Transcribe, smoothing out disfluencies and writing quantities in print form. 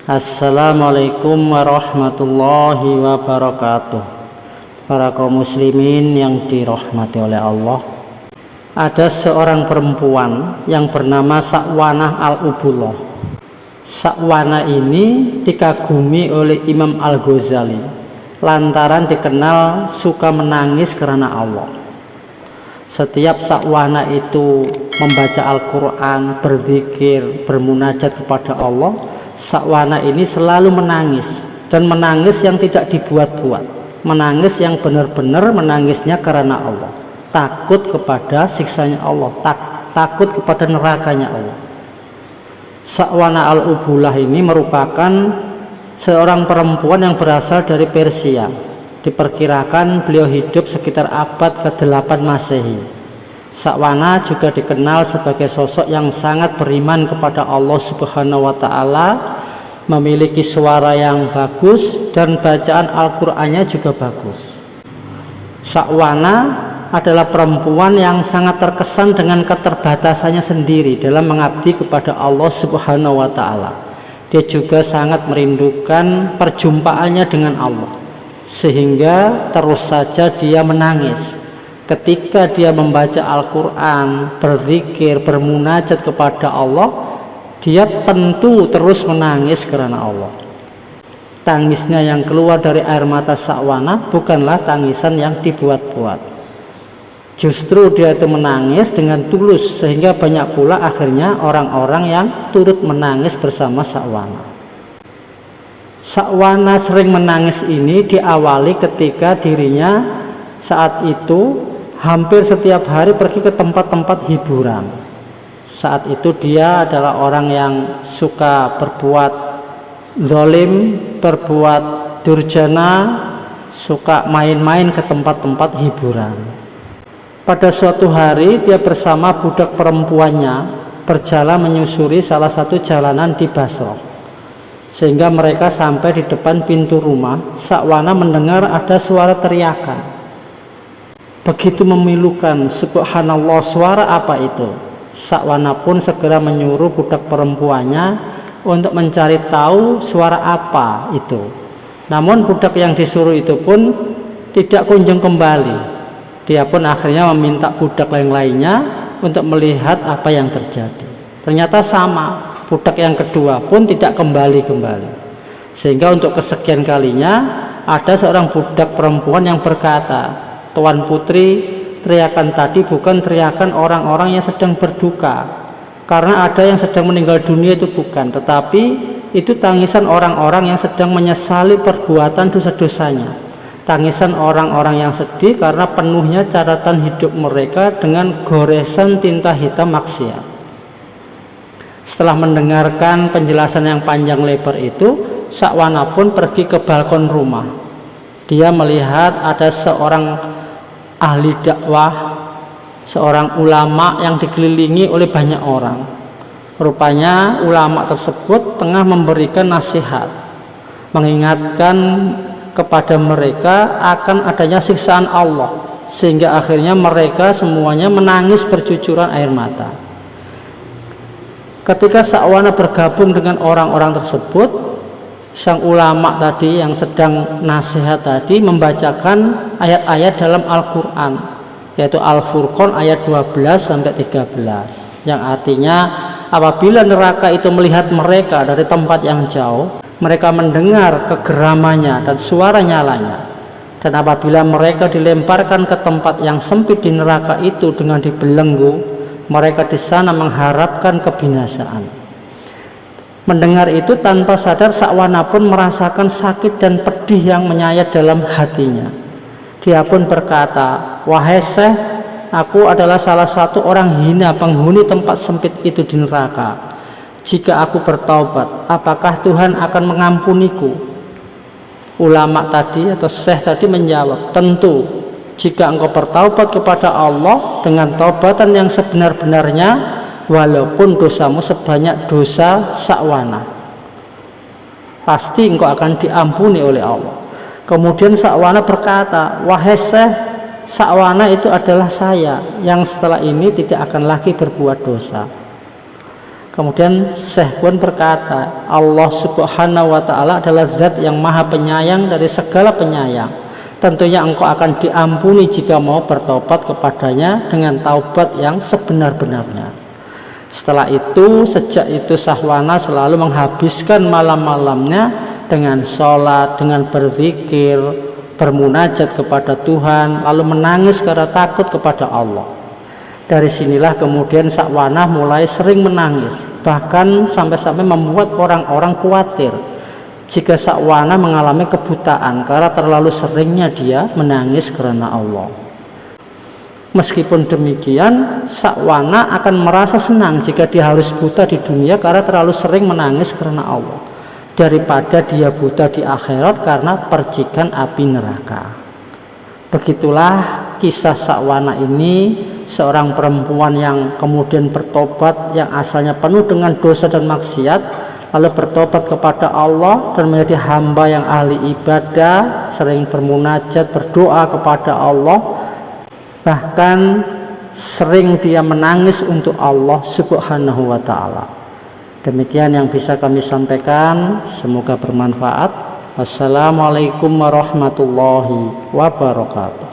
Assalamualaikum warahmatullahi wabarakatuh. Para kaum muslimin yang dirahmati oleh Allah, ada seorang perempuan yang bernama Sa'wanah al-Ubullah. Sa'wanah ini dikagumi oleh Imam Al-Ghazali lantaran dikenal suka menangis karena Allah. Setiap Sa'wanah itu membaca Al-Quran, berzikir, bermunajat kepada Allah, Sa'wanah ini selalu menangis, dan menangis yang tidak dibuat-buat, menangis yang benar-benar menangisnya karena Allah, takut kepada siksanya Allah, takut kepada nerakanya Allah. Sa'wanah al-Ubullah ini merupakan seorang perempuan yang berasal dari Persia. Diperkirakan beliau hidup sekitar abad ke-8 Masehi. Sa'wanah juga dikenal sebagai sosok yang sangat beriman kepada Allah Subhanahu wa Ta'ala, memiliki suara yang bagus, dan bacaan Al-Qur'annya juga bagus. Sa'wanah adalah perempuan yang sangat terkesan dengan keterbatasannya sendiri dalam mengabdi kepada Allah Subhanahu wa Ta'ala. Dia juga sangat merindukan perjumpaannya dengan Allah, sehingga terus saja dia menangis ketika dia membaca Al-Quran, berzikir, bermunajat kepada Allah. Dia tentu terus menangis karena Allah. Tangisnya yang keluar dari air mata Sa'wanah bukanlah tangisan yang dibuat-buat. Justru dia itu menangis dengan tulus, sehingga banyak pula akhirnya orang-orang yang turut menangis bersama Sa'wanah. Sa'wanah sering menangis ini diawali ketika dirinya saat itu hampir setiap hari pergi ke tempat-tempat hiburan. Saat itu dia adalah orang yang suka berbuat zalim, berbuat durjana, suka main-main ke tempat-tempat hiburan. Pada suatu hari dia bersama budak perempuannya berjalan menyusuri salah satu jalanan di Basrah, sehingga mereka sampai di depan pintu rumah. Sa'wanah mendengar ada suara teriakan. Begitu memilukan, subhanallah, suara apa itu? Sa'wanah pun segera menyuruh budak perempuannya untuk mencari tahu suara apa itu. Namun budak yang disuruh itu pun tidak kunjung kembali. Dia pun akhirnya meminta budak lainnya untuk melihat apa yang terjadi. Ternyata sama, budak yang kedua pun tidak kembali. Sehingga untuk kesekian kalinya ada seorang budak perempuan yang berkata, "Tuan putri, teriakan tadi bukan teriakan orang-orang yang sedang berduka, karena ada yang sedang meninggal dunia, itu bukan, tetapi itu tangisan orang-orang yang sedang menyesali perbuatan dosa-dosanya, tangisan orang-orang yang sedih karena penuhnya catatan hidup mereka dengan goresan tinta hitam maksiat." Setelah mendengarkan penjelasan yang panjang lebar itu, Sa'wanah pun pergi ke balkon rumah. Dia melihat ada seorang ahli dakwah, seorang ulama yang dikelilingi oleh banyak orang. Rupanya ulama tersebut tengah memberikan nasihat, mengingatkan kepada mereka akan adanya siksaan Allah, sehingga akhirnya mereka semuanya menangis bercucuran air mata. Ketika Sa'wanah bergabung dengan orang-orang tersebut, sang ulama tadi yang sedang nasihat tadi membacakan ayat-ayat dalam Al-Quran, yaitu Al-Furqan ayat 12-13, yang artinya apabila neraka itu melihat mereka dari tempat yang jauh, mereka mendengar kegeramannya dan suara nyalanya, dan apabila mereka dilemparkan ke tempat yang sempit di neraka itu dengan dibelenggu, mereka di sana mengharapkan kebinasaan. Mendengar itu tanpa sadar, Sa'wanah pun merasakan sakit dan pedih yang menyayat dalam hatinya. Dia pun berkata, "Wahai Syekh, aku adalah salah satu orang hina penghuni tempat sempit itu di neraka. Jika aku bertaubat, apakah Tuhan akan mengampuniku?" Ulama tadi atau Syekh tadi menjawab, "Tentu, jika engkau bertaubat kepada Allah dengan taubatan yang sebenar-benarnya, walaupun dosamu sebanyak dosa Sa'wanah, pasti engkau akan diampuni oleh Allah." Kemudian Sa'wanah berkata, "Wahai Syekh, Sa'wanah itu adalah saya yang setelah ini tidak akan lagi berbuat dosa." Kemudian Syekh pun berkata, Allah Subhanahu wa ta'ala adalah zat yang maha penyayang dari segala penyayang. Tentunya engkau akan diampuni jika mau bertobat kepadanya dengan taubat yang sebenar-benarnya. Setelah itu, sejak itu Sahwana selalu menghabiskan malam-malamnya dengan sholat, dengan berzikir, bermunajat kepada Tuhan, lalu menangis karena takut kepada Allah. Dari sinilah kemudian Sahwana mulai sering menangis, bahkan sampai-sampai membuat orang-orang khawatir jika Sahwana mengalami kebutaan karena terlalu seringnya dia menangis karena Allah. Meskipun demikian, Sahwana akan merasa senang jika dia harus buta di dunia karena terlalu sering menangis karena Allah, daripada dia buta di akhirat karena percikan api neraka. Begitulah kisah Sahwana ini, seorang perempuan yang kemudian bertobat, yang asalnya penuh dengan dosa dan maksiat, lalu bertobat kepada Allah dan menjadi hamba yang ahli ibadah, sering bermunajat, berdoa kepada Allah, bahkan sering dia menangis untuk Allah Subhanahu wa ta'ala. Demikian yang bisa kami sampaikan, semoga bermanfaat. Wassalamualaikum warahmatullahi wabarakatuh.